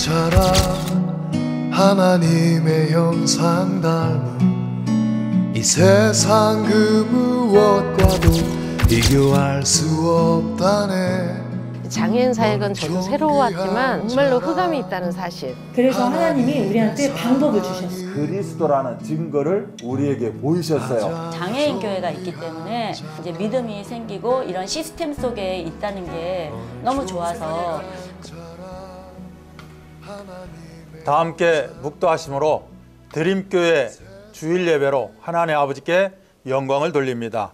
자라 하나님의 형상 닮은 이 세상 그 무엇과도 비교할 수 없다네. 장애인 사역은 저도 새로웠지만 정말로 흑암이 있다는 사실. 그래서 하나님이 우리한테 방법을 주셨어요. 그리스도라는 증거를 우리에게 보이셨어요. 장애인 교회가 있기 때문에 이제 믿음이 생기고 이런 시스템 속에 있다는 게 너무 좋아서. 다 함께 묵도하심으로 드림교회 주일 예배로 하나님 아버지께 영광을 돌립니다.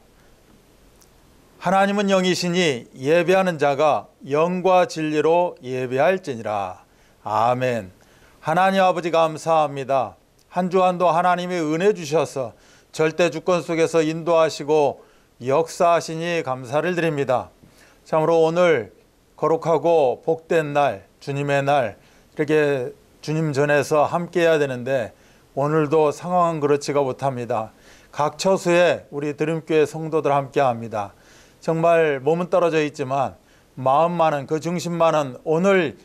하나님은 영이시니 예배하는 자가 영과 진리로 예배할지니라. 아멘. 하나님 아버지 감사합니다. 한 주 한도 하나님이 은혜 주셔서 절대 주권 속에서 인도하시고 역사하시니 감사를 드립니다. 참으로 오늘 거룩하고 복된 날, 주님의 날, 이렇게 주님 전에서 함께 해야 되는데 오늘도 상황은 그렇지가 못합니다. 각 처소에 우리 드림교회 성도들 함께 합니다. 정말 몸은 떨어져 있지만 마음만은, 그 중심만은 오늘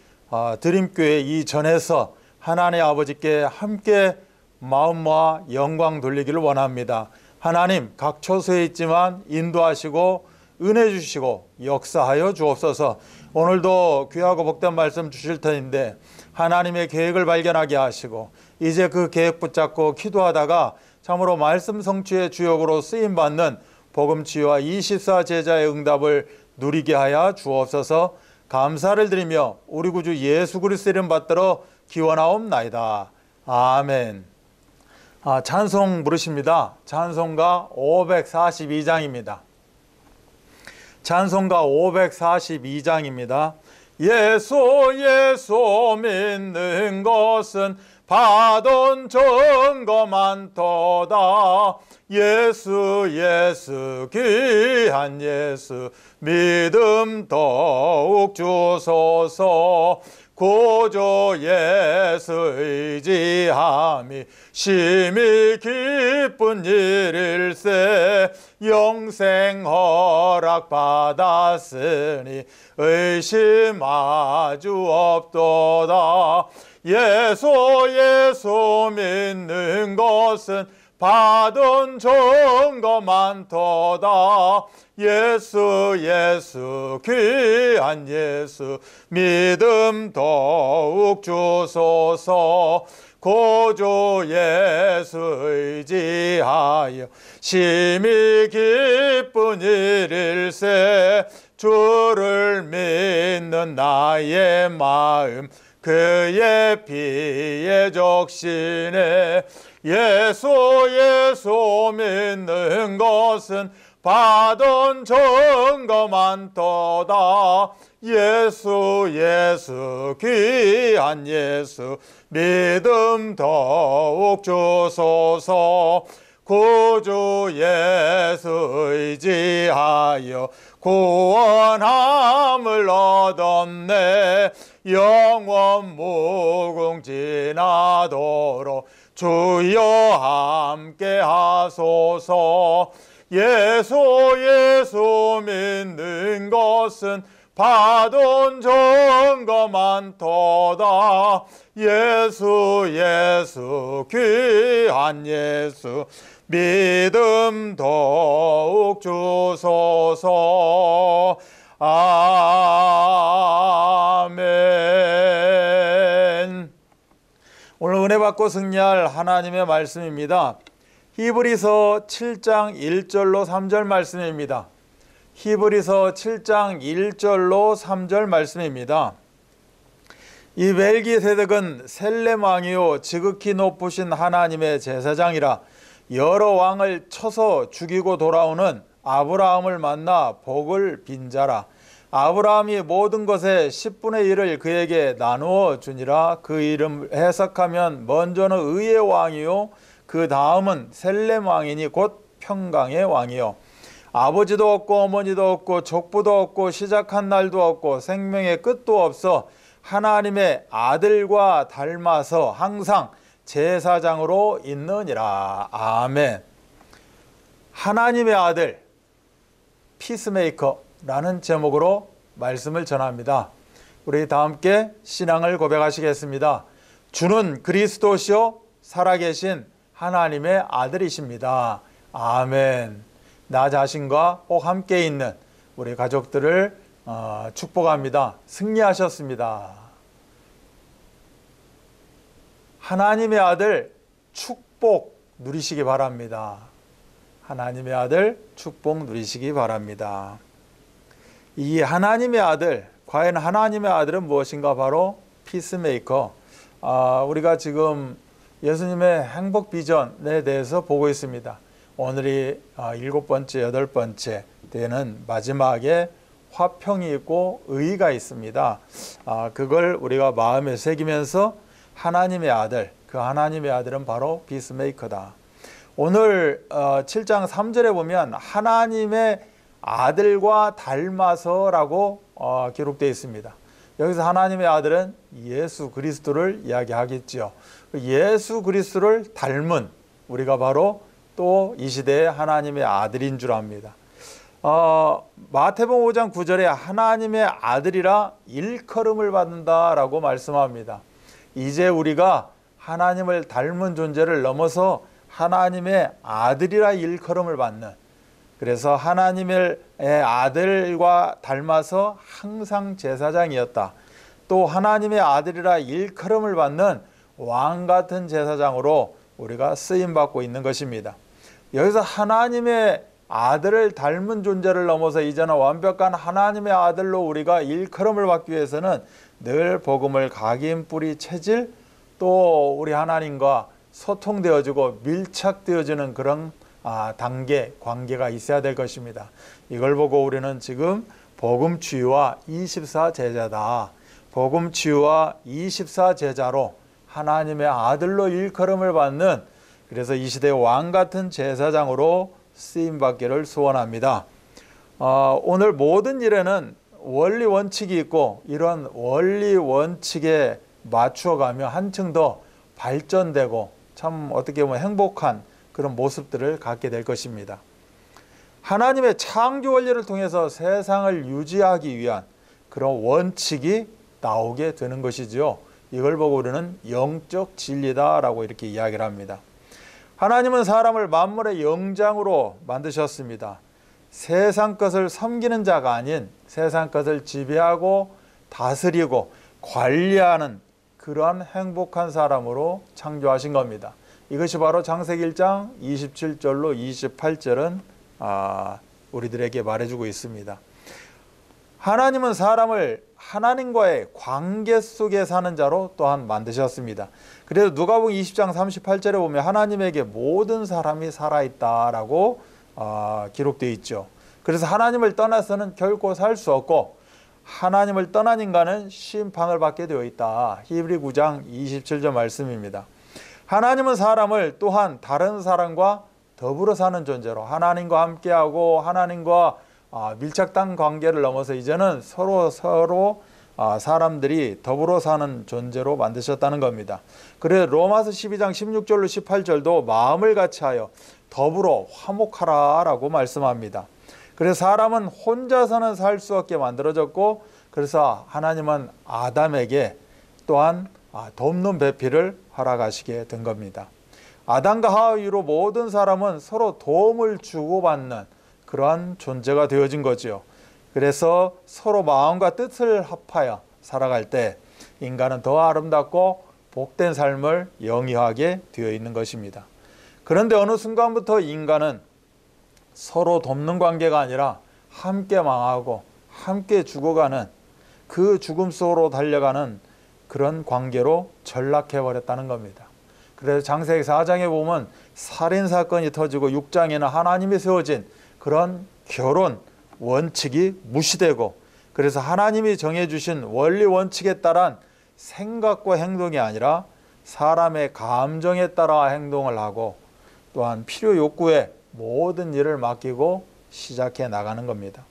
드림교회 이 전에서 하나님 아버지께 함께 마음 모아 영광 돌리기를 원합니다. 하나님 각 처소에 있지만 인도하시고 은혜 주시고 역사하여 주옵소서. 오늘도 귀하고 복된 말씀 주실 터인데 하나님의 계획을 발견하게 하시고 이제 그 계획 붙잡고 기도하다가 참으로 말씀 성취의 주역으로 쓰임받는 복음치유와 24 제자의 응답을 누리게 하여 주옵소서. 감사를 드리며 우리 구주 예수 그리스도 이름 받들어 기원하옵나이다. 아멘. 찬송 부르십니다. 찬송가 542장입니다. 찬송가 542장입니다. 예수 예수 믿는 것은 받은 증거 많도다. 예수 예수 귀한 예수 믿음 더욱 주소서. 구주 예수 의지함이 심히 기쁜 일일세. 영생 허락 받았으니 의심 아주 없도다. 예수 예수 믿는 것은 받은 증거 많도다. 예수 예수 귀한 예수 믿음 더욱 주소서. 구주 예수 의지하여 심히 기쁜 일일세. 주를 믿는 나의 마음 그의 피에 적시네. 예수 예수 믿는 것은 받은 증거 많도다. 예수 예수 귀한 예수 믿음 더욱 주소서. 구주 예수 의지하여 구원함을 얻었네. 영원 무궁지나도록 주여 함께 하소서. 예수 예수 믿는 것은 받은 증거 많도다. 예수 예수 귀한 예수 믿음 더욱 주소서. 아멘. 오늘 은혜 받고 승리할 하나님의 말씀입니다. 히브리서 7장 1절로 3절 말씀입니다. 히브리서 7장 1절로 3절 말씀입니다. 이 멜기세덱은 셀렘 왕이요 지극히 높으신 하나님의 제사장이라 여러 왕을 쳐서 죽이고 돌아오는 아브라함을 만나 복을 빈 자라. 아브라함이 모든 것의 10분의 1을 그에게 나누어 주니라. 그 이름 해석하면 먼저는 의의 왕이요 그 다음은 셀렘 왕이니 곧 평강의 왕이요. 아버지도 없고 어머니도 없고 족부도 없고 시작한 날도 없고 생명의 끝도 없어 하나님의 아들과 닮아서 항상 제사장으로 있느니라. 아멘. 하나님의 아들 피스메이커라는 제목으로 말씀을 전합니다. 우리 다 함께 신앙을 고백하시겠습니다. 주는 그리스도시요 살아계신 하나님의 아들이십니다. 아멘. 나 자신과 꼭 함께 있는 우리 가족들을 축복합니다. 승리하셨습니다. 하나님의 아들 축복 누리시기 바랍니다. 하나님의 아들 축복 누리시기 바랍니다. 이 하나님의 아들, 과연 하나님의 아들은 무엇인가? 바로 피스메이커. 우리가 지금 예수님의 행복 비전에 대해서 보고 있습니다. 오늘이 7번째, 8번째 되는 마지막에 화평이 있고 의의가 있습니다. 그걸 우리가 마음에 새기면서 하나님의 아들, 그 하나님의 아들은 바로 피스메이커다. 오늘 7장 3절에 보면 하나님의 아들과 닮아서라고 기록되어 있습니다. 여기서 하나님의 아들은 예수 그리스도를 이야기하겠죠. 예수 그리스도를 닮은 우리가 바로 또 이 시대의 하나님의 아들인 줄 압니다. 마태복음 5장 9절에 하나님의 아들이라 일컬음을 받는다라고 말씀합니다. 이제 우리가 하나님을 닮은 존재를 넘어서 하나님의 아들이라 일컬음을 받는, 그래서 하나님의 아들과 닮아서 항상 제사장이었다. 또 하나님의 아들이라 일컬음을 받는 왕같은 제사장으로 우리가 쓰임받고 있는 것입니다. 여기서 하나님의 아들을 닮은 존재를 넘어서 이제는 완벽한 하나님의 아들로 우리가 일컬음을 받기 위해서는 늘 복음을 각인, 뿌리, 체질, 또 우리 하나님과 소통되어지고 밀착되어지는 그런 단계, 관계가 있어야 될 것입니다. 이걸 보고 우리는 지금 복음치유와 24제자다. 복음치유와 24제자로 하나님의 아들로 일컬음을 받는, 그래서 이 시대의 왕같은 제사장으로 쓰임받기를 소원합니다. 오늘 모든 일에는 원리 원칙이 있고 이런 원리 원칙에 맞추어가며 한층 더 발전되고 참 어떻게 보면 행복한 그런 모습들을 갖게 될 것입니다. 하나님의 창조 원리를 통해서 세상을 유지하기 위한 그런 원칙이 나오게 되는 것이죠. 이걸 보고 우리는 영적 진리다라고 이렇게 이야기를 합니다. 하나님은 사람을 만물의 영장으로 만드셨습니다. 세상 것을 섬기는 자가 아닌 세상 것을 지배하고 다스리고 관리하는 그러한 행복한 사람으로 창조하신 겁니다. 이것이 바로 창세기 1장 27절로 28절은 우리들에게 말해주고 있습니다. 하나님은 사람을 하나님과의 관계 속에 사는 자로 또한 만드셨습니다. 그래서 누가복음 20장 38절에 보면 하나님에게 모든 사람이 살아있다라고 기록되어 있죠. 그래서 하나님을 떠나서는 결코 살 수 없고 하나님을 떠난 인간은 심판을 받게 되어 있다. 히브리 9장 27절 말씀입니다. 하나님은 사람을 또한 다른 사람과 더불어 사는 존재로, 하나님과 함께하고 하나님과 밀착된 관계를 넘어서 이제는 서로 사람들이 더불어 사는 존재로 만드셨다는 겁니다. 그래서 로마서 12장 16절로 18절도 마음을 같이하여 더불어 화목하라 라고 말씀합니다. 그래서 사람은 혼자서는 살 수 없게 만들어졌고, 그래서 하나님은 아담에게 또한 돕는 배필을 허락하시게 된 겁니다. 아담과 하와 이후로 모든 사람은 서로 도움을 주고받는 그러한 존재가 되어진 거죠. 그래서 서로 마음과 뜻을 합하여 살아갈 때 인간은 더 아름답고 복된 삶을 영위하게 되어 있는 것입니다. 그런데 어느 순간부터 인간은 서로 돕는 관계가 아니라 함께 망하고 함께 죽어가는, 그 죽음 속으로 달려가는 그런 관계로 전락해 버렸다는 겁니다. 그래서 창세기 4장에 보면 살인사건이 터지고 6장에는 하나님이 세워진 그런 결혼 원칙이 무시되고, 그래서 하나님이 정해주신 원리 원칙에 따른 생각과 행동이 아니라 사람의 감정에 따라 행동을 하고 또한 필요 욕구에 모든 일을 맡기고 시작해 나가는 겁니다.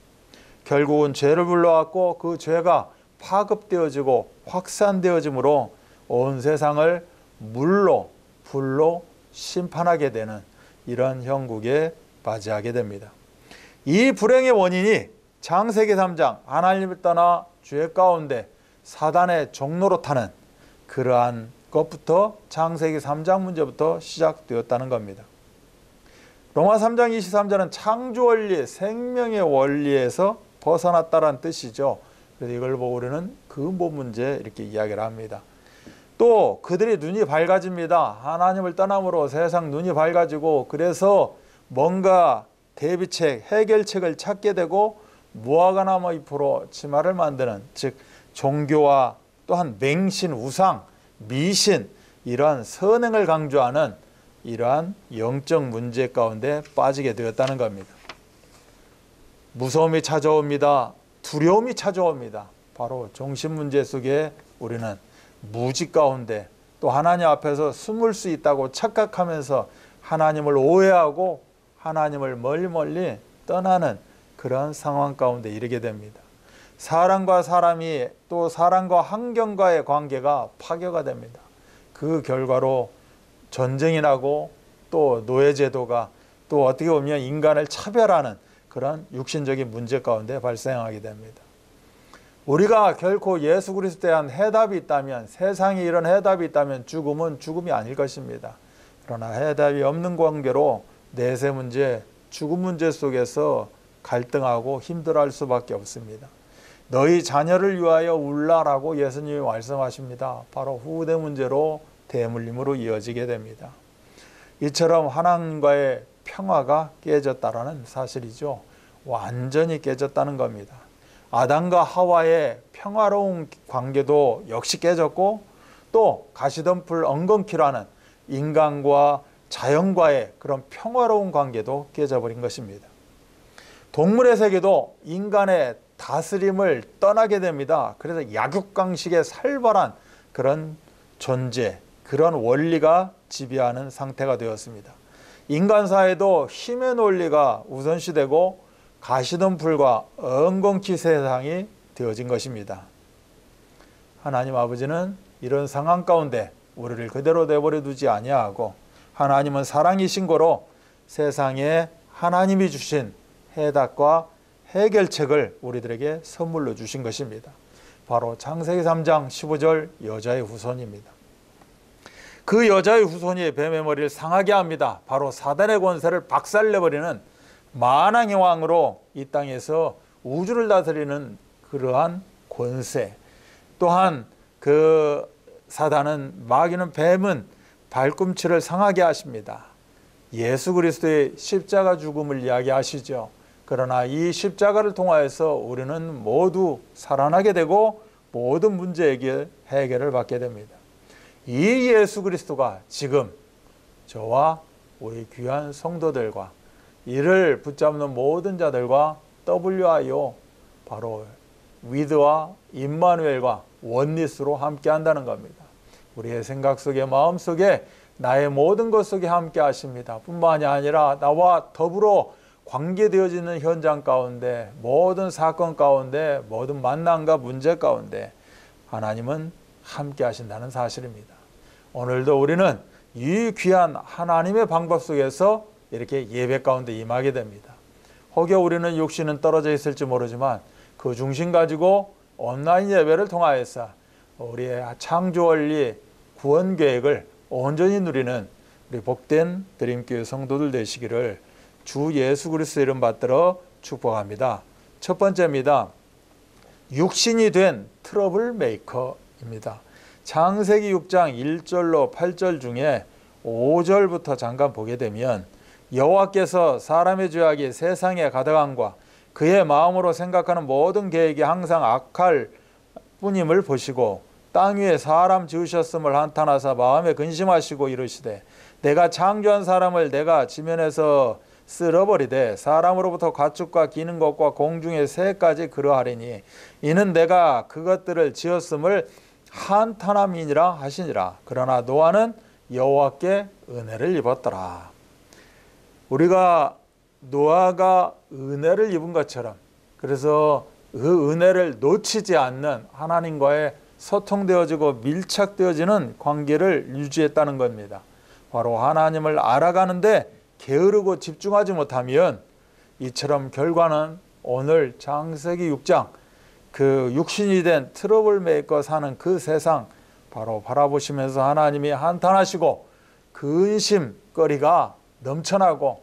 결국은 죄를 불러왔고 그 죄가 파급되어지고 확산되어지므로 온 세상을 물로 불로 심판하게 되는 이런 형국에 맞이하게 됩니다. 이 불행의 원인이 창세기 3장 하나님을 떠나 죄 가운데 사단의 종로로 타는 그러한 것부터 창세기 3장 문제부터 시작되었다는 겁니다. 로마 3장 23절은 창조 원리, 생명의 원리에서 벗어났다는 뜻이죠. 그래서 이걸 보고 우리는 근본 문제 이렇게 이야기를 합니다. 또 그들이 눈이 밝아집니다. 하나님을 떠남으로 세상 눈이 밝아지고 그래서 뭔가 대비책, 해결책을 찾게 되고 무화과나무 잎으로 치마를 만드는, 즉 종교와 또한 맹신, 우상, 미신, 이러한 선행을 강조하는 이러한 영적 문제 가운데 빠지게 되었다는 겁니다. 무서움이 찾아옵니다. 두려움이 찾아옵니다. 바로 정신 문제 속에 우리는 무지 가운데 또 하나님 앞에서 숨을 수 있다고 착각하면서 하나님을 오해하고 하나님을 멀리 떠나는 그런 상황 가운데 이르게 됩니다. 사람과 사람이 또 사람과 환경과의 관계가 파괴가 됩니다. 그 결과로 전쟁이 나고 또 노예제도가 또 어떻게 보면 인간을 차별하는 그런 육신적인 문제 가운데 발생하게 됩니다. 우리가 결코 예수 그리스도에 대한 해답이 있다면, 세상에 이런 해답이 있다면 죽음은 죽음이 아닐 것입니다. 그러나 해답이 없는 관계로 내세 문제, 죽음 문제 속에서 갈등하고 힘들어할 수밖에 없습니다. 너희 자녀를 위하여 울라라고 예수님이 말씀하십니다. 바로 후대 문제로 대물림으로 이어지게 됩니다. 이처럼 하나님과의 평화가 깨졌다라는 사실이죠. 완전히 깨졌다는 겁니다. 아담과 하와의 평화로운 관계도 역시 깨졌고 또 가시덤불 엉겅퀴라는 인간과 자연과의 그런 평화로운 관계도 깨져버린 것입니다. 동물의 세계도 인간의 다스림을 떠나게 됩니다. 그래서 약육강식의 살벌한 그런 존재, 그런 원리가 지배하는 상태가 되었습니다. 인간 사회도 힘의 논리가 우선시되고 가시덤불과 엉겅퀴 세상이 되어진 것입니다. 하나님 아버지는 이런 상황 가운데 우리를 그대로 내버려 두지 아니하고 하나님은 사랑이신 거로 세상에 하나님이 주신 해답과 해결책을 우리들에게 선물로 주신 것입니다. 바로 창세기 3장 15절 여자의 후손입니다. 그 여자의 후손이 뱀의 머리를 상하게 합니다. 바로 사단의 권세를 박살내버리는 만왕의 왕으로 이 땅에서 우주를 다스리는 그러한 권세, 또한 그 사단은, 마귀는, 뱀은 발꿈치를 상하게 하십니다. 예수 그리스도의 십자가 죽음을 이야기하시죠. 그러나 이 십자가를 통하여서 우리는 모두 살아나게 되고 모든 문제 해결을 받게 됩니다. 이 예수 그리스도가 지금 저와 우리 귀한 성도들과 이를 붙잡는 모든 자들과 WIO, 바로 위드와 임마누엘과 원리스로 함께 한다는 겁니다. 우리의 생각 속에, 마음 속에, 나의 모든 것 속에 함께 하십니다. 뿐만이 아니라 나와 더불어 관계되어지는 현장 가운데, 모든 사건 가운데, 모든 만남과 문제 가운데 하나님은 함께 하신다는 사실입니다. 오늘도 우리는 이 귀한 하나님의 방법 속에서 이렇게 예배 가운데 임하게 됩니다. 혹여 우리는 육신은 떨어져 있을지 모르지만 그 중심 가지고 온라인 예배를 통하여서 우리의 창조 원리 구원 계획을 온전히 누리는 우리 복된 드림교회 성도들 되시기를 주 예수 그리스도 이름 받들어 축복합니다. 첫 번째입니다. 육신이 된 트러블 메이커입니다. 창세기 6장 1절로 8절 중에 5절부터 잠깐 보게 되면 여호와께서 사람의 죄악이 세상에 가득함과 그의 마음으로 생각하는 모든 계획이 항상 악할 뿐임을 보시고 땅 위에 사람 지으셨음을 한탄하사 마음에 근심하시고 이르시되 내가 창조한 사람을 내가 지면에서 쓸어버리되 사람으로부터 가축과 기는 것과 공중의 새까지 그러하리니 이는 내가 그것들을 지었음을 한탄함이니라 하시니라. 그러나 노아는 여호와께 은혜를 입었더라. 우리가 노아가 은혜를 입은 것처럼, 그래서 그 은혜를 놓치지 않는 하나님과의 소통되어지고 밀착되어지는 관계를 유지했다는 겁니다. 바로 하나님을 알아가는데 게으르고 집중하지 못하면 이처럼 결과는 오늘 창세기 6장 그 육신이 된 트러블 메이커 사는 그 세상 바로 바라보시면서 하나님이 한탄하시고 근심거리가 넘쳐나고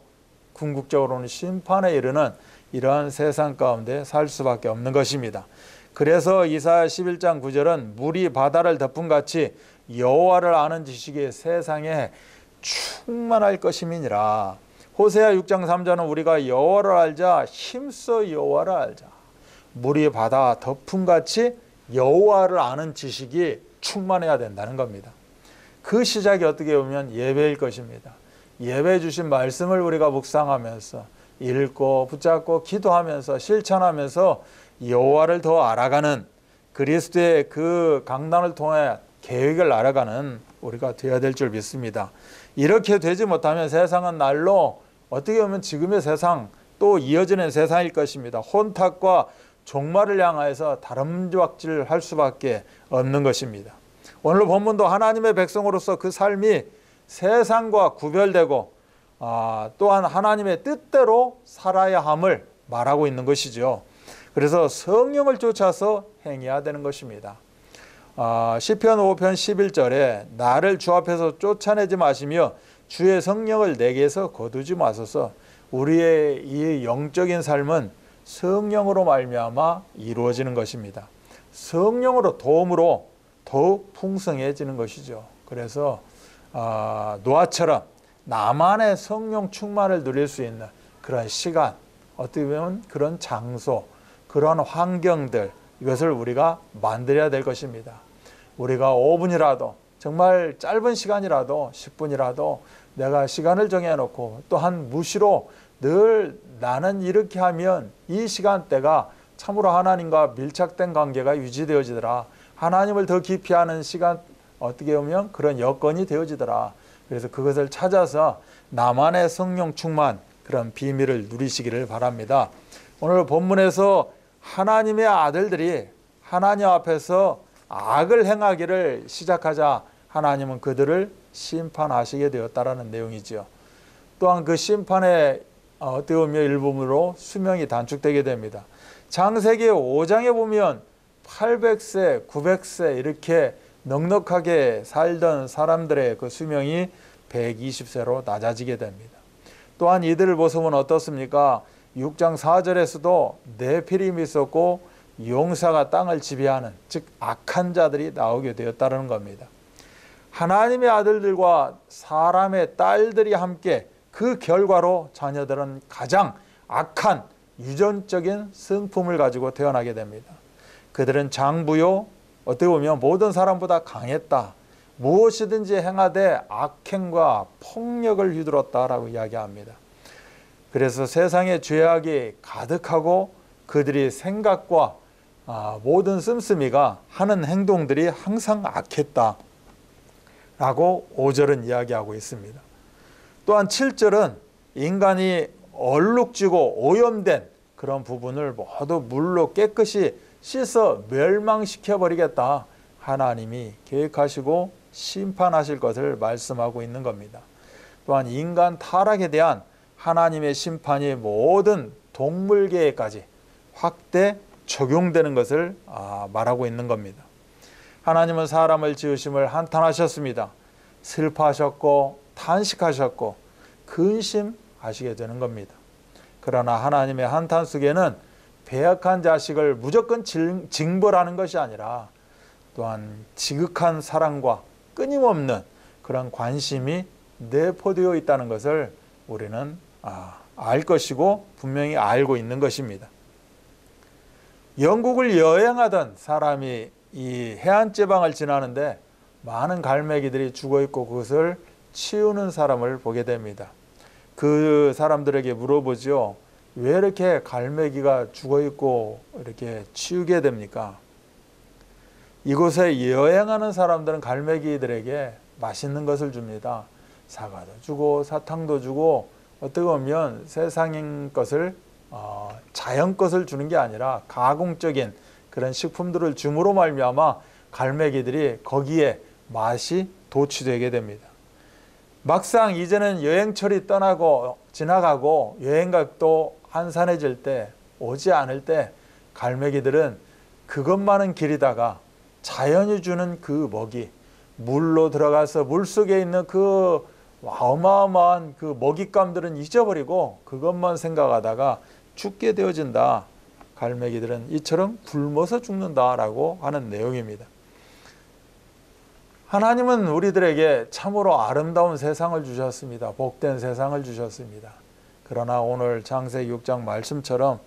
궁극적으로는 심판에 이르는 이러한 세상 가운데 살 수밖에 없는 것입니다. 그래서 이사야 11장 9절은 물이 바다를 덮음같이 여호와를 아는 지식이 세상에 충만할 것임이니라. 호세아 6장 3절은 우리가 여호와를 알자 힘써 여호와를 알자. 물이 바다 덮음같이 여호와를 아는 지식이 충만해야 된다는 겁니다. 그 시작이 어떻게 보면 예배일 것입니다. 예배 주신 말씀을 우리가 묵상하면서 읽고 붙잡고 기도하면서 실천하면서 여호와를 더 알아가는 그리스도의 그 강단을 통해 계획을 알아가는 우리가 되어야 될 줄 믿습니다. 이렇게 되지 못하면 세상은 날로 어떻게 보면 지금의 세상 또 이어지는 세상일 것입니다. 혼탁과 종말을 향하여서 다름쥐박질할 수밖에 없는 것입니다. 오늘 본문도 하나님의 백성으로서 그 삶이 세상과 구별되고 또한 하나님의 뜻대로 살아야 함을 말하고 있는 것이죠. 그래서 성령을 쫓아서 행해야 되는 것입니다. 시편 5편 11절에 나를 주 앞에서 쫓아내지 마시며 주의 성령을 내게서 거두지 마소서. 우리의 이 영적인 삶은 성령으로 말미암아 이루어지는 것입니다. 성령으로 도움으로 더욱 풍성해지는 것이죠. 그래서 노아처럼 나만의 성령 충만을 누릴 수 있는 그런 시간, 어떻게 보면 그런 장소, 그런 환경들, 이것을 우리가 만들어야 될 것입니다. 우리가 5분이라도 정말 짧은 시간이라도 10분이라도 내가 시간을 정해놓고 또한 무시로 늘 나는 이렇게 하면 이 시간대가 참으로 하나님과 밀착된 관계가 유지되어지더라. 하나님을 더 깊이 아는 시간, 어떻게 보면 그런 여건이 되어지더라. 그래서 그것을 찾아서 나만의 성령 충만, 그런 비밀을 누리시기를 바랍니다. 오늘 본문에서 하나님의 아들들이 하나님 앞에서 악을 행하기를 시작하자 하나님은 그들을 심판하시게 되었다라는 내용이죠. 또한 그 심판의 어떻게 보면 일부분으로 수명이 단축되게 됩니다. 창세기 5장에 보면 800세, 900세 이렇게 넉넉하게 살던 사람들의 그 수명이 120세로 낮아지게 됩니다. 또한 이들을 보시면 어떻습니까? 6장 4절에서도 네피림이 있었고 용사가 땅을 지배하는, 즉 악한 자들이 나오게 되었다는 겁니다. 하나님의 아들들과 사람의 딸들이 함께 그 결과로 자녀들은 가장 악한 유전적인 성품을 가지고 태어나게 됩니다. 그들은 장부요, 어떻게 보면 모든 사람보다 강했다. 무엇이든지 행하되 악행과 폭력을 휘둘렀다라고 이야기합니다. 그래서 세상에 죄악이 가득하고 그들이 생각과 모든 씀씀이가 하는 행동들이 항상 악했다 라고 5절은 이야기하고 있습니다. 또한 7절은 인간이 얼룩지고 오염된 그런 부분을 모두 물로 깨끗이 씻어 멸망시켜버리겠다. 하나님이 계획하시고 심판하실 것을 말씀하고 있는 겁니다. 또한 인간 타락에 대한 하나님의 심판이 모든 동물계에까지 확대 적용되는 것을 말하고 있는 겁니다. 하나님은 사람을 지으심을 한탄하셨습니다. 슬퍼하셨고 탄식하셨고 근심하시게 되는 겁니다. 그러나 하나님의 한탄 속에는 배역한 자식을 무조건 징벌하는 것이 아니라 또한 지극한 사랑과 끊임없는 그런 관심이 내포되어 있다는 것을 우리는 알 것이고 분명히 알고 있는 것입니다. 영국을 여행하던 사람이 이 해안제방을 지나는데 많은 갈매기들이 죽어있고 그것을 치우는 사람을 보게 됩니다. 그 사람들에게 물어보죠. 왜 이렇게 갈매기가 죽어있고 이렇게 치우게 됩니까? 이곳에 여행하는 사람들은 갈매기들에게 맛있는 것을 줍니다. 사과도 주고 사탕도 주고 어떻게 보면 세상인 것을 자연 것을 주는 게 아니라 가공적인 그런 식품들을 줌으로 말미암아 갈매기들이 거기에 맛이 도취되게 됩니다. 막상 이제는 여행철이 떠나고 지나가고 여행객도 한산해질 때 오지 않을 때 갈매기들은 그것만은 길이다가 자연이 주는 그 먹이, 물로 들어가서 물속에 있는 그 어마어마한 그 먹잇감들은 잊어버리고 그것만 생각하다가 죽게 되어진다. 갈매기들은 이처럼 굶어서 죽는다라고 하는 내용입니다. 하나님은 우리들에게 참으로 아름다운 세상을 주셨습니다. 복된 세상을 주셨습니다. 그러나 오늘 창세기 6장 말씀처럼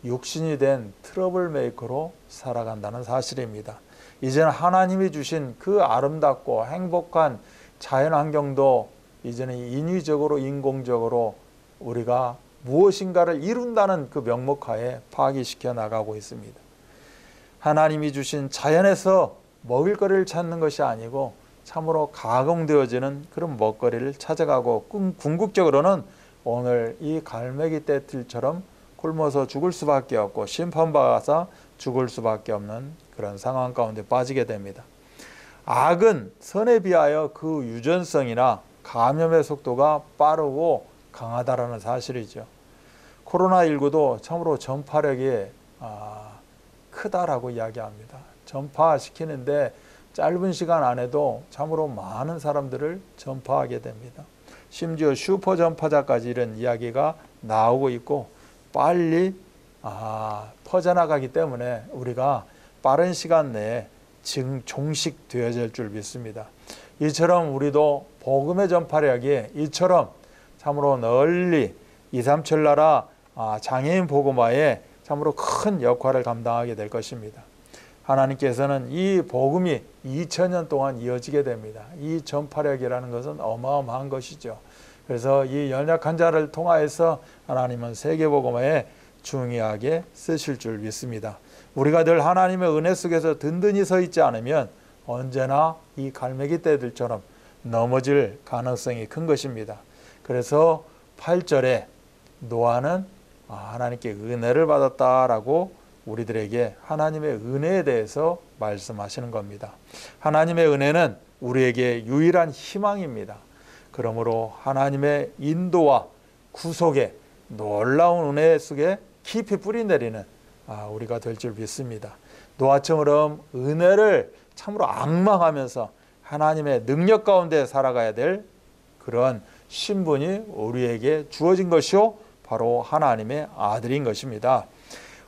육신이 된 트러블 메이커로 살아간다는 사실입니다. 이제는 하나님이 주신 그 아름답고 행복한 자연 환경도 이제는 인위적으로 인공적으로 우리가 무엇인가를 이룬다는 그 명목하에 파기시켜 나가고 있습니다. 하나님이 주신 자연에서 먹을거리를 찾는 것이 아니고 참으로 가공되어지는 그런 먹거리를 찾아가고 궁극적으로는 오늘 이 갈매기 떼들처럼 굶어서 죽을 수밖에 없고 심판받아서 죽을 수밖에 없는 그런 상황 가운데 빠지게 됩니다. 악은 선에 비하여 그 유전성이나 감염의 속도가 빠르고 강하다라는 사실이죠. 코로나19도 참으로 전파력이 크다라고 이야기합니다. 전파시키는데 짧은 시간 안에도 참으로 많은 사람들을 전파하게 됩니다. 심지어 슈퍼 전파자까지 이런 이야기가 나오고 있고 빨리 퍼져나가기 때문에 우리가 빠른 시간 내에 종식되어질 줄 믿습니다. 이처럼 우리도 복음의 전파력이 이처럼 참으로 널리 2, 3천 나라 장애인 복음화에 참으로 큰 역할을 감당하게 될 것입니다. 하나님께서는 이 복음이 2000년 동안 이어지게 됩니다. 이 전파력이라는 것은 어마어마한 것이죠. 그래서 이 연약한 자를 통하여서 하나님은 세계복음화에 중요하게 쓰실 줄 믿습니다. 우리가 늘 하나님의 은혜 속에서 든든히 서 있지 않으면 언제나 이 갈매기 떼들처럼 넘어질 가능성이 큰 것입니다. 그래서 8절에 노아는 하나님께 은혜를 받았다라고 우리들에게 하나님의 은혜에 대해서 말씀하시는 겁니다. 하나님의 은혜는 우리에게 유일한 희망입니다. 그러므로 하나님의 인도와 구속의 놀라운 은혜 속에 깊이 뿌리내리는 우리가 될 줄 믿습니다. 노아처럼 은혜를 참으로 앙망하면서 하나님의 능력 가운데 살아가야 될 그런 신분이 우리에게 주어진 것이요 바로 하나님의 아들인 것입니다.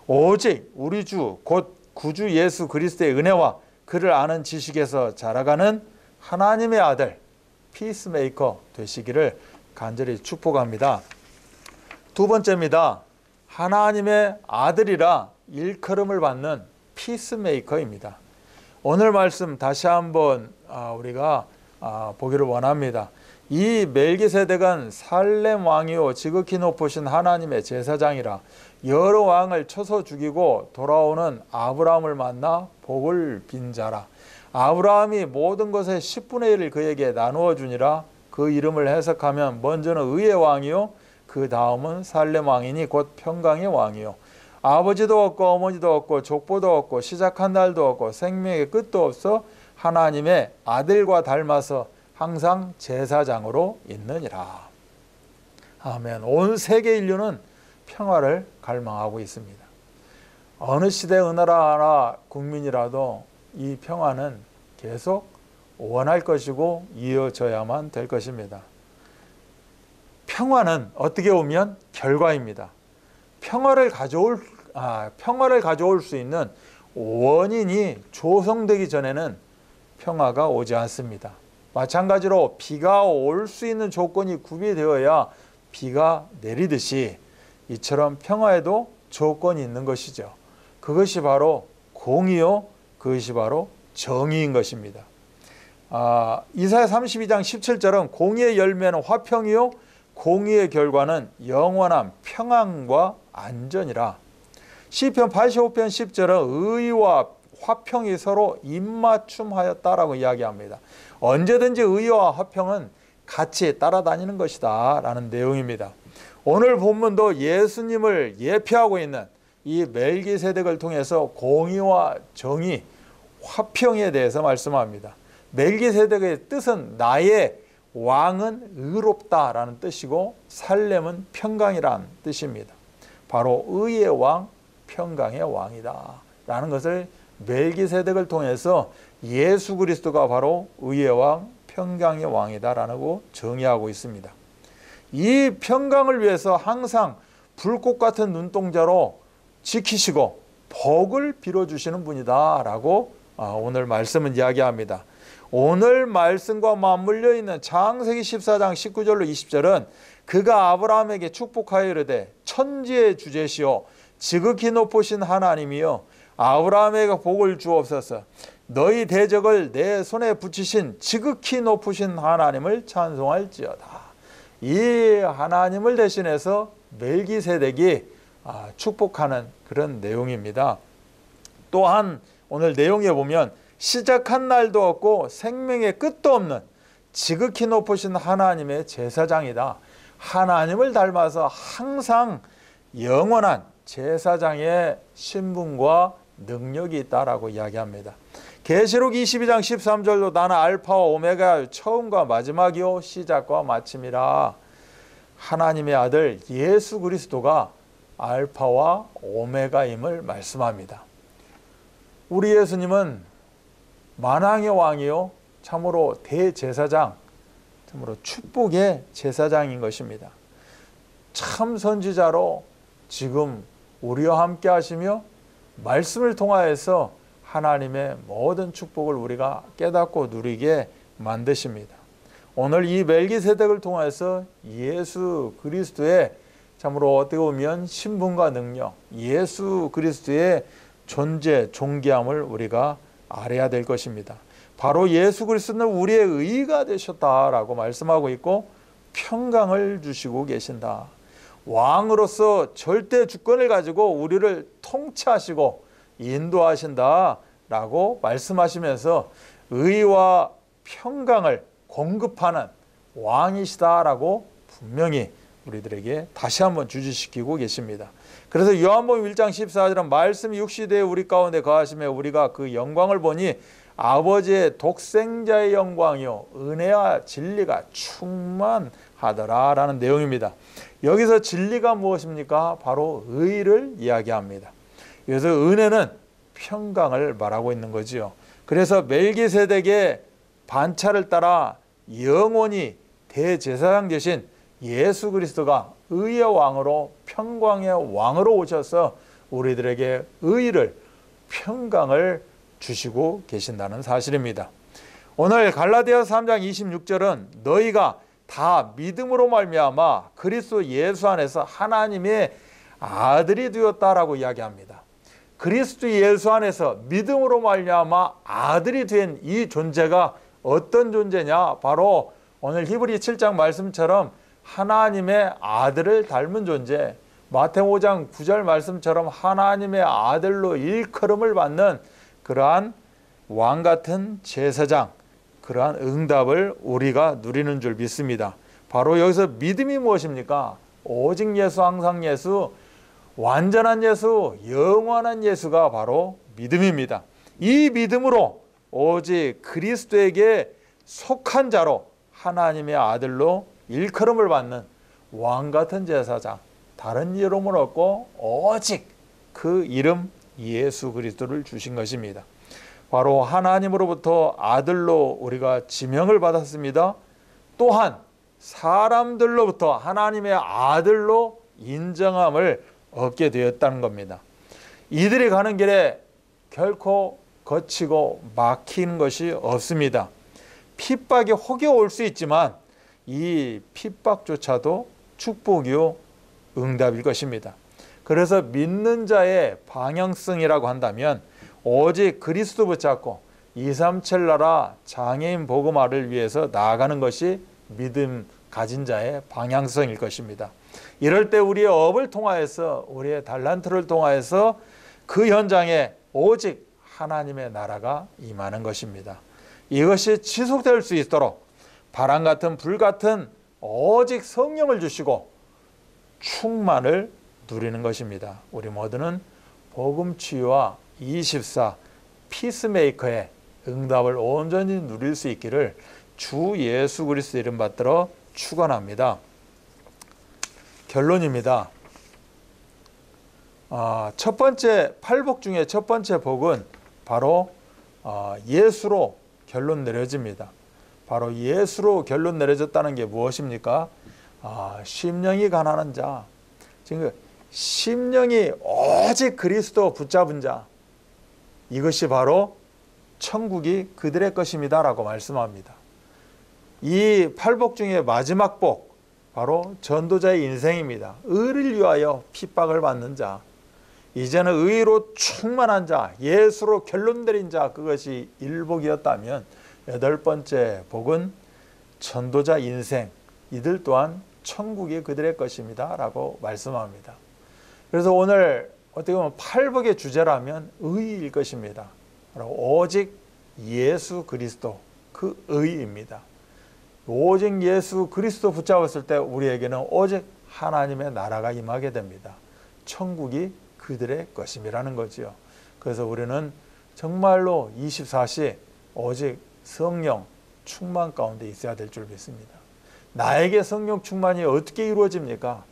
오직 우리 주 곧 구주 예수 그리스도의 은혜와 그를 아는 지식에서 자라가는 하나님의 아들 피스메이커 되시기를 간절히 축복합니다. 두 번째입니다. 하나님의 아들이라 일컬음을 받는 피스메이커입니다. 오늘 말씀 다시 한번 우리가 보기를 원합니다. 이 멜기세덱은 살렘 왕이요 지극히 높으신 하나님의 제사장이라 여러 왕을 쳐서 죽이고 돌아오는 아브라함을 만나 복을 빈 자라. 아브라함이 모든 것의 10분의 1을 그에게 나누어 주니라. 그 이름을 해석하면 먼저는 의의 왕이요 그 다음은 살렘 왕이니 곧 평강의 왕이요 아버지도 없고 어머니도 없고 족보도 없고 시작한 날도 없고 생명의 끝도 없어 하나님의 아들과 닮아서 항상 제사장으로 있느니라. 아멘. 온 세계 인류는 평화를 갈망하고 있습니다. 어느 시대 어느 나라 국민이라도 이 평화는 계속 원할 것이고 이어져야만 될 것입니다. 평화는 어떻게 보면 결과입니다. 평화를 가져올 수 있는 원인이 조성되기 전에는 평화가 오지 않습니다. 마찬가지로 비가 올 수 있는 조건이 구비되어야 비가 내리듯이 이처럼 평화에도 조건이 있는 것이죠. 그것이 바로 공의요, 그것이 바로 정의인 것입니다. 이사야 32장 17절은 공의의 열매는 화평이요 공의의 결과는 영원한 평안과 안전이라. 시편 85편 10절은 의와 화평이 서로 입맞춤하였다라고 이야기합니다. 언제든지 의와 화평은 같이 따라다니는 것이다 라는 내용입니다. 오늘 본문도 예수님을 예표하고 있는 이 멜기세덱을 통해서 공의와 정의, 화평에 대해서 말씀합니다. 멜기세덱의 뜻은 나의 왕은 의롭다라는 뜻이고 살렘은 평강이라는 뜻입니다. 바로 의의 왕, 평강의 왕이다 라는 것을 멜기세덱을 통해서 예수 그리스도가 바로 의의 왕, 평강의 왕이다라고 정의하고 있습니다. 이 평강을 위해서 항상 불꽃 같은 눈동자로 지키시고 복을 빌어주시는 분이다라고 오늘 말씀은 이야기합니다. 오늘 말씀과 맞물려 있는 창세기 14장 19절로 20절은 그가 아브라함에게 축복하여 이르되 천지의 주제시오 지극히 높으신 하나님이여 아브라함에게 복을 주옵소서. 너희 대적을 내 손에 붙이신 지극히 높으신 하나님을 찬송할지어다. 이 하나님을 대신해서 멜기세덱이 축복하는 그런 내용입니다. 또한 오늘 내용에 보면 시작한 날도 없고 생명의 끝도 없는 지극히 높으신 하나님의 제사장이다. 하나님을 닮아서 항상 영원한 제사장의 신분과 능력이 있다라고 이야기합니다. 계시록 22장 13절도 나는 알파와 오메가 처음과 마지막이요 시작과 마침이라. 하나님의 아들 예수 그리스도가 알파와 오메가임을 말씀합니다. 우리 예수님은 만왕의 왕이요 참으로 대제사장, 참으로 축복의 제사장인 것입니다. 참 선지자로 지금 우리와 함께 하시며 말씀을 통하여서 하나님의 모든 축복을 우리가 깨닫고 누리게 만드십니다. 오늘 이 멜기세덱을 통해서 예수 그리스도의 참으로 어떻게 보면 신분과 능력, 예수 그리스도의 존재, 존귀함을 우리가 알아야 될 것입니다. 바로 예수 그리스도는 우리의 의가 되셨다라고 말씀하고 있고 평강을 주시고 계신다. 왕으로서 절대 주권을 가지고 우리를 통치하시고 인도하신다라고 말씀하시면서 의와 평강을 공급하는 왕이시다라고 분명히 우리들에게 다시 한번 주지시키고 계십니다. 그래서 요한복음 1장 14절은 말씀이 육시되어 우리 가운데 거하시며 우리가 그 영광을 보니 아버지의 독생자의 영광이요 은혜와 진리가 충만하더라라는 내용입니다. 여기서 진리가 무엇입니까? 바로 의를 이야기합니다. 그래서 은혜는 평강을 말하고 있는 거지요. 그래서 멜기세덱의 반차를 따라 영원히 대제사장 되신 예수 그리스도가 의의 왕으로 평강의 왕으로 오셔서 우리들에게 의를 평강을 주시고 계신다는 사실입니다. 오늘 갈라디아서 3장 26절은 너희가 다 믿음으로 말미암아 그리스도 예수 안에서 하나님의 아들이 되었다라고 이야기합니다. 그리스도 예수 안에서 믿음으로 말미암아 아들이 된 이 존재가 어떤 존재냐? 바로 오늘 히브리 7장 말씀처럼 하나님의 아들을 닮은 존재, 마태복음 5장 9절 말씀처럼 하나님의 아들로 일컬음을 받는 그러한 왕같은 제사장, 그러한 응답을 우리가 누리는 줄 믿습니다. 바로 여기서 믿음이 무엇입니까? 오직 예수, 항상 예수, 완전한 예수, 영원한 예수가 바로 믿음입니다. 이 믿음으로 오직 그리스도에게 속한 자로 하나님의 아들로 일컬음을 받는 왕같은 제사장, 다른 이름을 얻고 오직 그 이름 예수 그리스도를 주신 것입니다. 바로 하나님으로부터 아들로 우리가 지명을 받았습니다. 또한 사람들로부터 하나님의 아들로 인정함을 얻게 되었다는 겁니다. 이들이 가는 길에 결코 거치고 막히는 것이 없습니다. 핍박이 혹여 올 수 있지만 이 핍박조차도 축복이요 응답일 것입니다. 그래서 믿는 자의 방향성이라고 한다면 오직 그리스도 붙잡고 237 나라 장애인 복음화를 위해서 나아가는 것이 믿음 가진 자의 방향성일 것입니다. 이럴 때 우리의 업을 통하여서 우리의 달란트를 통하여서 그 현장에 오직 하나님의 나라가 임하는 것입니다. 이것이 지속될 수 있도록 바람 같은 불 같은 오직 성령을 주시고 충만을 누리는 것입니다. 우리 모두는 복음치유와 24 피스메이커의 응답을 온전히 누릴 수 있기를 주 예수 그리스도 이름 받들어 축원합니다. 결론입니다. 첫 번째 팔복 중에 첫 번째 복은 바로 예수로 결론 내려집니다. 바로 예수로 결론 내려졌다는 게 무엇입니까? 심령이 가난한 자, 지금 심령이 오직 그리스도 붙잡은 자, 이것이 바로 천국이 그들의 것입니다 라고 말씀합니다. 이 팔복 중에 마지막 복, 바로 전도자의 인생입니다. 의를 위하여 핍박을 받는 자, 이제는 의로 충만한 자, 예수로 결론 내린 자, 그것이 일복이었다면 여덟 번째 복은 전도자 인생, 이들 또한 천국이 그들의 것입니다 라고 말씀합니다. 그래서 오늘 어떻게 보면 팔복의 주제라면 의일 것입니다. 오직 예수 그리스도, 그 의입니다. 오직 예수 그리스도 붙잡았을 때 우리에게는 오직 하나님의 나라가 임하게 됩니다. 천국이 그들의 것임이라는 거지요. 그래서 우리는 정말로 24시 오직 성령 충만 가운데 있어야 될 줄 믿습니다. 나에게 성령 충만이 어떻게 이루어집니까?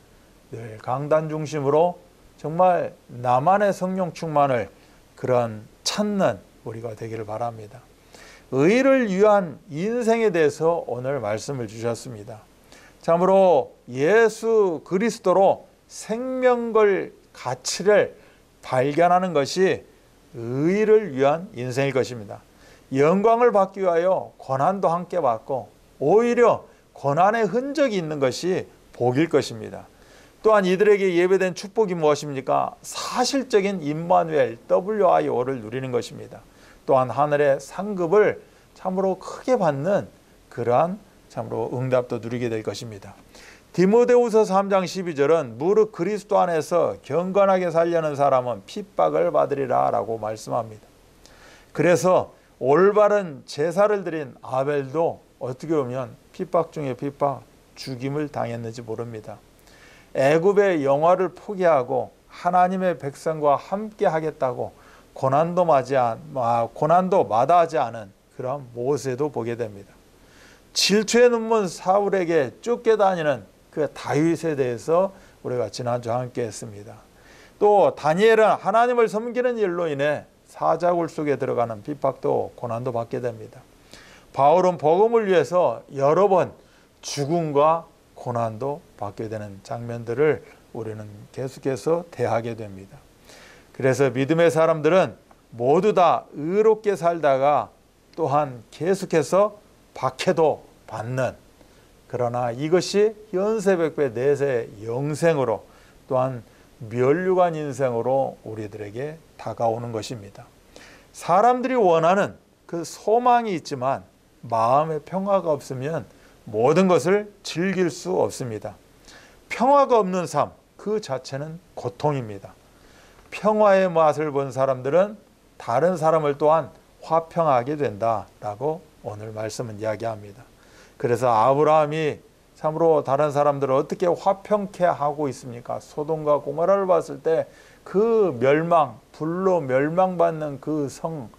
늘 강단 중심으로 정말 나만의 성령 충만을 그런 찾는 우리가 되기를 바랍니다. 의를 위한 인생에 대해서 오늘 말씀을 주셨습니다. 참으로 예수 그리스도로 생명걸 가치를 발견하는 것이 의를 위한 인생일 것입니다. 영광을 받기 위하여 고난도 함께 받고 오히려 고난의 흔적이 있는 것이 복일 것입니다. 또한 이들에게 예배된 축복이 무엇입니까? 사실적인 임마누엘 WIO를 누리는 것입니다. 또한 하늘의 상급을 참으로 크게 받는 그러한 참으로 응답도 누리게 될 것입니다. 디모데후서 3장 12절은 무릇 그리스도 안에서 경건하게 살려는 사람은 핍박을 받으리라 라고 말씀합니다. 그래서 올바른 제사를 드린 아벨도 어떻게 보면 핍박 중에 핍박, 죽임을 당했는지 모릅니다. 애굽의 영화를 포기하고 하나님의 백성과 함께 하겠다고 고난도 마다하지 않은 그런 모세도 보게 됩니다. 질투의 눈먼 사울에게 쫓겨다니는 그 다윗에 대해서 우리가 지난주 함께 했습니다. 또 다니엘은 하나님을 섬기는 일로 인해 사자굴 속에 들어가는 핍박도 고난도 받게 됩니다. 바울은 복음을 위해서 여러 번 죽음과 고난도 받게 되는 장면들을 우리는 계속해서 대하게 됩니다. 그래서 믿음의 사람들은 모두 다 의롭게 살다가 또한 계속해서 박해도 받는, 그러나 이것이 현세백배 내세 영생으로 또한 멸류관 인생으로 우리들에게 다가오는 것입니다. 사람들이 원하는 그 소망이 있지만 마음의 평화가 없으면 모든 것을 즐길 수 없습니다. 평화가 없는 삶 그 자체는 고통입니다. 평화의 맛을 본 사람들은 다른 사람을 또한 화평하게 된다라고 오늘 말씀은 이야기합니다. 그래서 아브라함이 참으로 다른 사람들을 어떻게 화평케 하고 있습니까? 소돔과 고모라를 봤을 때 그 멸망, 불로 멸망받는 그 성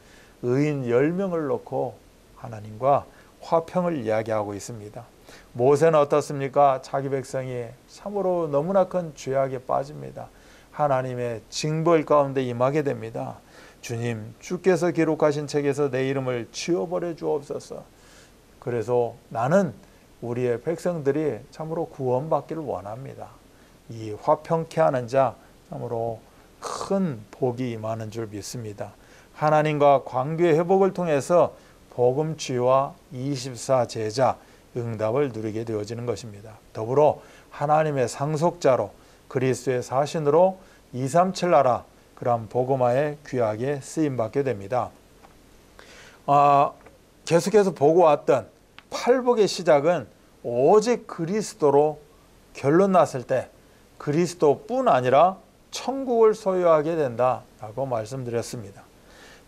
의인 10명을 놓고 하나님과 화평을 이야기하고 있습니다. 모세는 어떻습니까? 자기 백성이 참으로 너무나 큰 죄악에 빠집니다. 하나님의 징벌 가운데 임하게 됩니다. 주님, 주께서 기록하신 책에서 내 이름을 지워버려 주옵소서. 그래서 나는 우리의 백성들이 참으로 구원받기를 원합니다. 이 화평케 하는 자 참으로 큰 복이 임하는 줄 믿습니다. 하나님과 관계 회복을 통해서 복음치유와 24 제자 응답을 누리게 되어지는 것입니다. 더불어 하나님의 상속자로 그리스도의 사신으로 237 나라 그런 복음화에 귀하게 쓰임받게 됩니다. 계속해서 보고 왔던 팔복의 시작은 오직 그리스도로 결론 났을 때 그리스도뿐 아니라 천국을 소유하게 된다라고 말씀드렸습니다.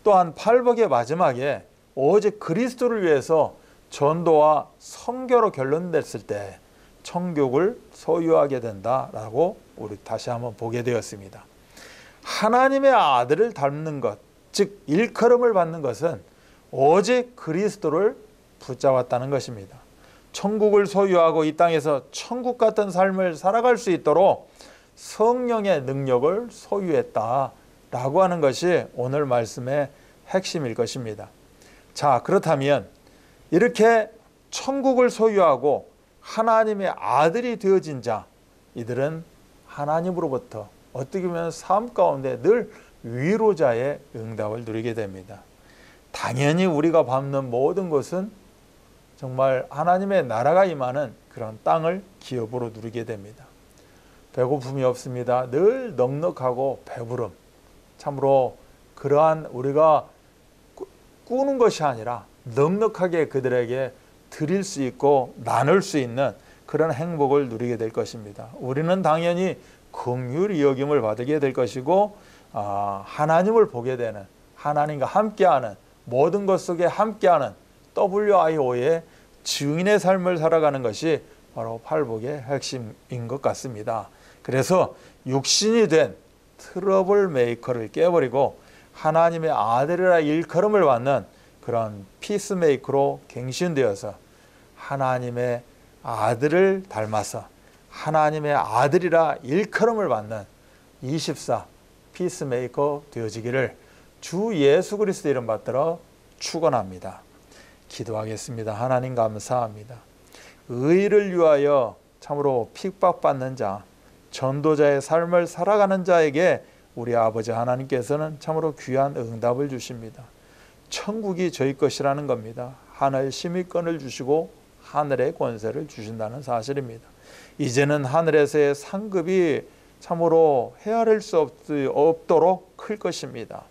또한 팔복의 마지막에 오직 그리스도를 위해서 전도와 선교로 결론됐을 때 천국을 소유하게 된다라고 우리 다시 한번 보게 되었습니다. 하나님의 아들을 닮는 것, 즉 일컬음을 받는 것은 오직 그리스도를 붙잡았다는 것입니다. 천국을 소유하고 이 땅에서 천국 같은 삶을 살아갈 수 있도록 성령의 능력을 소유했다라고 하는 것이 오늘 말씀의 핵심일 것입니다. 자, 그렇다면 이렇게 천국을 소유하고 하나님의 아들이 되어진 자, 이들은 하나님으로부터 어떻게 보면 삶 가운데 늘 위로자의 응답을 누리게 됩니다. 당연히 우리가 밟는 모든 것은 정말 하나님의 나라가 임하는 그런 땅을 기업으로 누리게 됩니다. 배고픔이 없습니다. 늘 넉넉하고 배부름. 참으로 그러한 우리가 꾸는 것이 아니라 넉넉하게 그들에게 드릴 수 있고 나눌 수 있는 그런 행복을 누리게 될 것입니다. 우리는 당연히 긍휼히 여김을 받게 될 것이고 하나님을 보게 되는, 하나님과 함께하는, 모든 것 속에 함께하는 WIO의 증인의 삶을 살아가는 것이 바로 팔복의 핵심인 것 같습니다. 그래서 육신이 된 트러블 메이커를 깨버리고 하나님의 아들이라 일컬음을 받는 그런 피스메이커로 갱신되어서 하나님의 아들을 닮아서 하나님의 아들이라 일컬음을 받는 24 피스메이커 되어지기를 주 예수 그리스도 이름 받들어 축원합니다. 기도하겠습니다. 하나님 감사합니다. 의를 위하여 참으로 핍박받는 자, 전도자의 삶을 살아가는 자에게 우리 아버지 하나님께서는 참으로 귀한 응답을 주십니다. 천국이 저희 것이라는 겁니다. 하늘 심의권을 주시고 하늘의 권세를 주신다는 사실입니다. 이제는 하늘에서의 상급이 참으로 헤아릴 수 없도록 클 것입니다.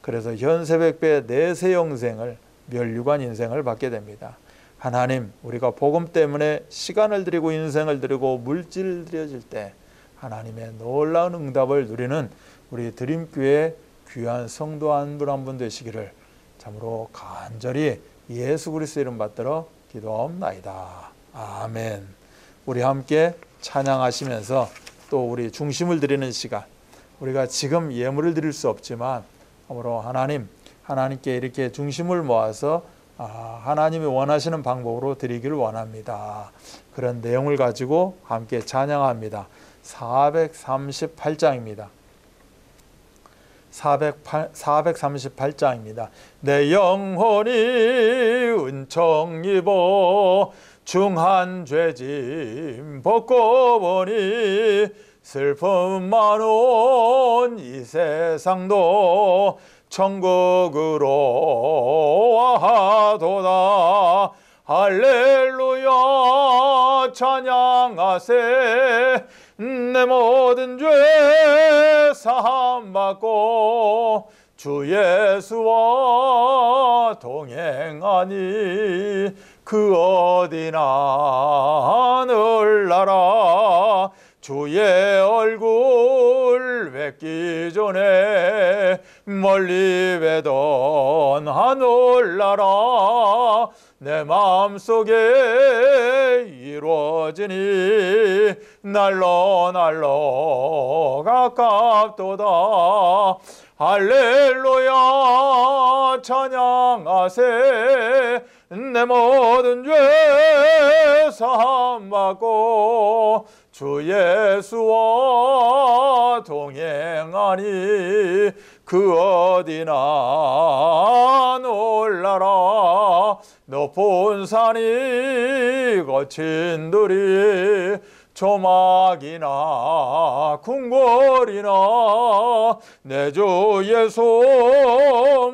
그래서 현세백배 내세 영생을 멸류관 인생을 받게 됩니다. 하나님, 우리가 복음 때문에 시간을 드리고 인생을 드리고 물질을 드려질 때 하나님의 놀라운 응답을 누리는 우리 드림교회 귀한 성도 한 분 한 분 되시기를 참으로 간절히 예수 그리스도 이름 받들어 기도하옵나이다. 아멘. 우리 함께 찬양하시면서 또 우리 중심을 드리는 시간, 우리가 지금 예물을 드릴 수 없지만 참으로 하나님께 이렇게 중심을 모아서 하나님이 원하시는 방법으로 드리기를 원합니다. 그런 내용을 가지고 함께 찬양합니다. 438장입니다. 438장입니다. 내 영혼이 은총 입어 중한 죄짐 벗고 보니 슬픔 많은 이 세상도 천국으로 하도다. 할렐루야 찬양하세. 내 모든 죄 사함받고 주 예수와 동행하니 그 어디나 하늘나라 주의 얼굴 뵙기 전에 멀리 뵈던 하늘나라 내 마음속에 이루어지니 날로 가깝도다. 할렐루야 찬양하세. 내 모든 죄 사함받고 주 예수와 동행하니 그 어디나 놀라라. 높은 산이 거친 들이 조막이나 궁궐이나 내 주 예수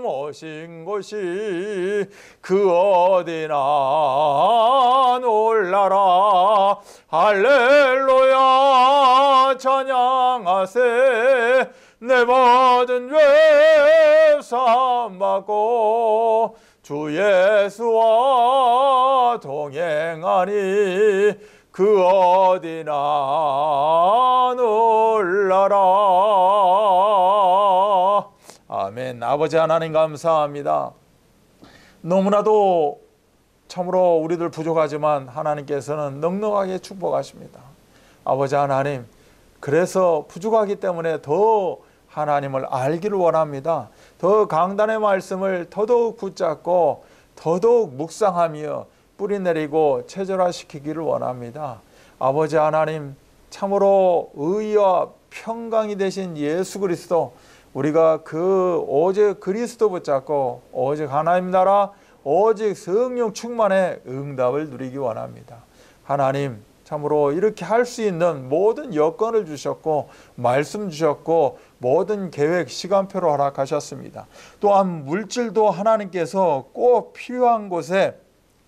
모신 곳이 그 어디나 놀라라. 할렐루야 찬양하세. 내 모든 죄 사함받고 주 예수와 동행하니 그 어디나 놀라라. 아멘. 아버지 하나님 감사합니다. 너무나도 참으로 우리들 부족하지만 하나님께서는 넉넉하게 축복하십니다. 아버지 하나님, 그래서 부족하기 때문에 더 하나님을 알기를 원합니다. 더 강단의 말씀을 더더욱 붙잡고 더더욱 묵상하며 뿌리내리고 체절화시키기를 원합니다. 아버지 하나님, 참으로 의와 평강이 되신 예수 그리스도, 우리가 그 오직 그리스도 붙잡고 오직 하나님 나라 오직 성령 충만의 응답을 누리기 원합니다. 하나님 참으로 이렇게 할 수 있는 모든 여건을 주셨고 말씀 주셨고 모든 계획 시간표로 허락하셨습니다. 또한 물질도 하나님께서 꼭 필요한 곳에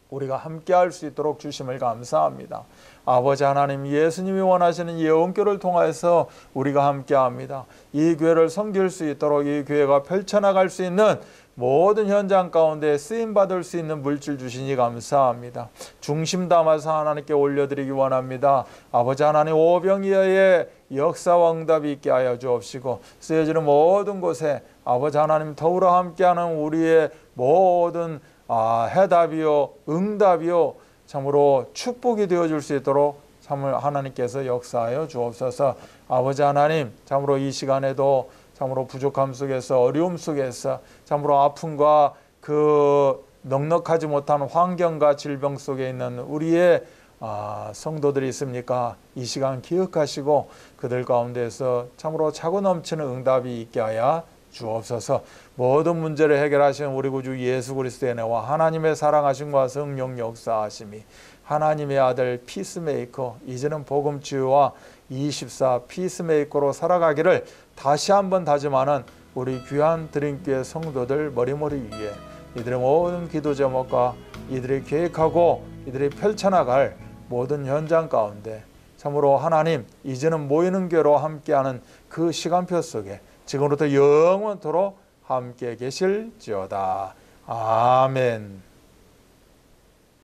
우리가 함께 할 수 있도록 주심을 감사합니다. 아버지 하나님, 예수님이 원하시는 예언교를 통해서 우리가 함께 합니다. 이 교회를 섬길 수 있도록 이 교회가 펼쳐나갈 수 있는 모든 현장 가운데 쓰임받을 수 있는 물질 주시니 감사합니다. 중심 담아서 하나님께 올려드리기 원합니다. 아버지 하나님, 오병이어의 역사와 응답이 있게 하여 주옵시고 쓰여지는 모든 곳에 아버지 하나님 더불어 함께하는 우리의 모든 해답이요 응답이요 참으로 축복이 되어줄 수 있도록 참으로 하나님께서 역사하여 주옵소서. 아버지 하나님, 참으로 이 시간에도 참으로 부족함 속에서 어려움 속에서 참으로 아픔과 그 넉넉하지 못한 환경과 질병 속에 있는 우리의 성도들이 있습니까? 이 시간 기억하시고 그들 가운데서 참으로 차고 넘치는 응답이 있게 하여 주옵소서. 모든 문제를 해결하시는 우리 구주 예수 그리스도의 은혜와 하나님의 사랑하심과 성령 역사하심이 하나님의 아들 피스메이커, 이제는 복음치유와 24 피스메이커로 살아가기를 다시 한번 다짐하는 우리 귀한 드림교회 성도들 머리머리 위에 이들의 모든 기도 제목과 이들이 계획하고 이들이 펼쳐나갈 모든 현장 가운데 참으로 하나님, 이제는 모이는 교회로 함께하는 그 시간표 속에 지금부터 영원토록 함께 계실지어다. 아멘.